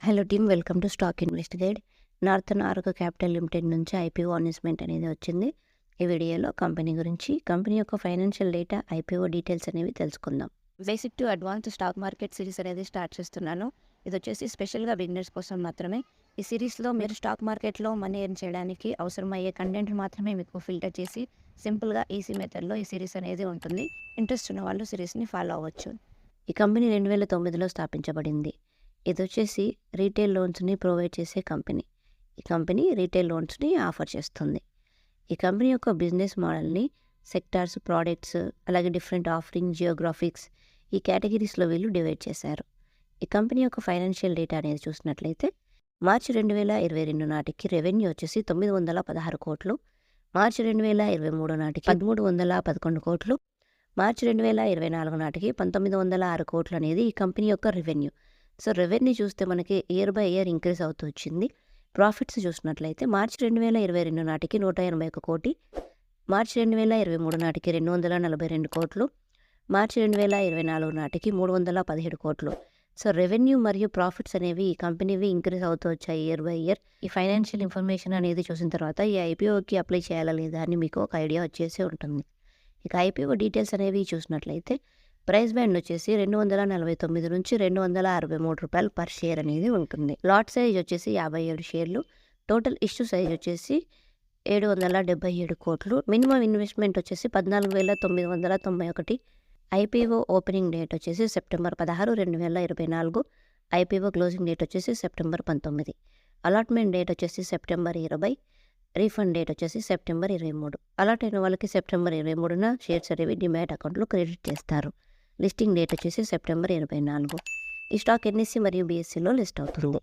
Hello team, welcome to stock invest guide. Northern arc capital limited నుంచి IPO announcement అనేది వచ్చింది. ఈ వీడియోలో కంపెనీ గురించి, కంపెనీ యొక్క ఫైనాన్షియల్ డేటా, ఐపీఓ డీటెయిల్స్ అనేవి తెలుసుకుందాం. Basic to advance stock market series అనేది స్టార్ట్ చేస్తున్నాను. ఇది వచ్చేసి స్పెషల్గా బిగినర్స్ కోసం మాత్రమే. ఈ సిరీస్లో మీరు స్టాక్ మార్కెట్లో మనీ ఎర్న్ చేయడానికి అవసరమయ్యే కంటెంట్ మాత్రమే మీకు ఫిల్టర్ చేసి సింపుల్గా ఈజీ మెథడ్లో ఈ సిరీస్ అనేది ఉంటుంది. ఇంట్రెస్ట్ ఉన్న వాళ్ళు సిరీస్ని ఫాలో అవ్వచ్చు. ఈ కంపెనీ 2009లో స్థాపించబడింది. ఇది వచ్చేసి రీటైల్ లోన్స్ని ప్రొవైడ్ చేసే కంపెనీ. ఈ కంపెనీ రీటైల్ లోన్స్ని ఆఫర్ చేస్తుంది. ఈ కంపెనీ యొక్క బిజినెస్ మోడల్ని సెక్టార్స్, ప్రోడక్ట్స్, అలాగే డిఫరెంట్ ఆఫరింగ్, జియోగ్రాఫిక్స్, ఈ కేటగిరీస్లో వీళ్ళు డివైడ్ చేశారు. ఈ కంపెనీ యొక్క ఫైనాన్షియల్ డేటా అనేది చూసినట్లయితే మార్చి 2022 నాటికి రెవెన్యూ వచ్చేసి 916 కోట్లు, మార్చి 2023 నాటికి 1311 కోట్లు, మార్చి 2024 నాటికి 1906 కోట్లు అనేది ఈ కంపెనీ యొక్క రెవెన్యూ. సో రెవెన్యూ చూస్తే మనకి ఇయర్ బై ఇయర్ ఇంక్రీజ్ అవుతూ వచ్చింది. ప్రాఫిట్స్ చూసినట్లయితే మార్చి 2022 నాటికి 181 కోటి, మార్చి 2023 నాటికి 242 కోట్లు, మార్చి 2024 నాటికి 317 కోట్లు. సో రెవెన్యూ మరియు ప్రాఫిట్స్ అనేవి ఈ కంపెనీవి ఇంక్రీజ్ అవుతూ వచ్చాయి ఇయర్ బై ఇయర్. ఈ ఫైనాన్షియల్ ఇన్ఫర్మేషన్ అనేది చూసిన తర్వాత ఈ ఐపీఓకి అప్లై చేయాలా లేదా అని మీకు ఒక ఐడియా వచ్చేసి ఉంటుంది. ఇక ఐపీఓ డీటెయిల్స్ అనేవి చూసినట్లయితే ప్రైస్ బ్యాండ్ వచ్చేసి 249 నుంచి 263 రూపాయలు పర్ షేర్ అనేది ఉంటుంది. లాట్ సైజ్ వచ్చేసి 57 షేర్లు. టోటల్ ఇష్యూ సైజ్ వచ్చేసి 777 కోట్లు. మినిమం ఇన్వెస్ట్మెంట్ వచ్చేసి 14,991. ఐపీఓ ఓపెనింగ్ డేట్ వచ్చేసి సెప్టెంబర్ 16, 2024. ఐపీఓ క్లోజింగ్ డేట్ వచ్చేసి సెప్టెంబర్ 19. అలాట్మెంట్ డేట్ వచ్చేసి సెప్టెంబర్ 20. రీఫండ్ డేట్ వచ్చేసి సెప్టెంబర్ 23. అలాట్ అయిన వాళ్ళకి సెప్టెంబర్ 23న షేర్స్ అనేవి డిమాట్ అకౌంట్లో క్రెడిట్ చేస్తారు. లిస్టింగ్ డేట్ వచ్చేసి సెప్టెంబర్ 24. ఈ స్టాక్ ఎన్ఎస్సి మరియు బీఎస్సీలో లిస్ట్ అవుతుంది.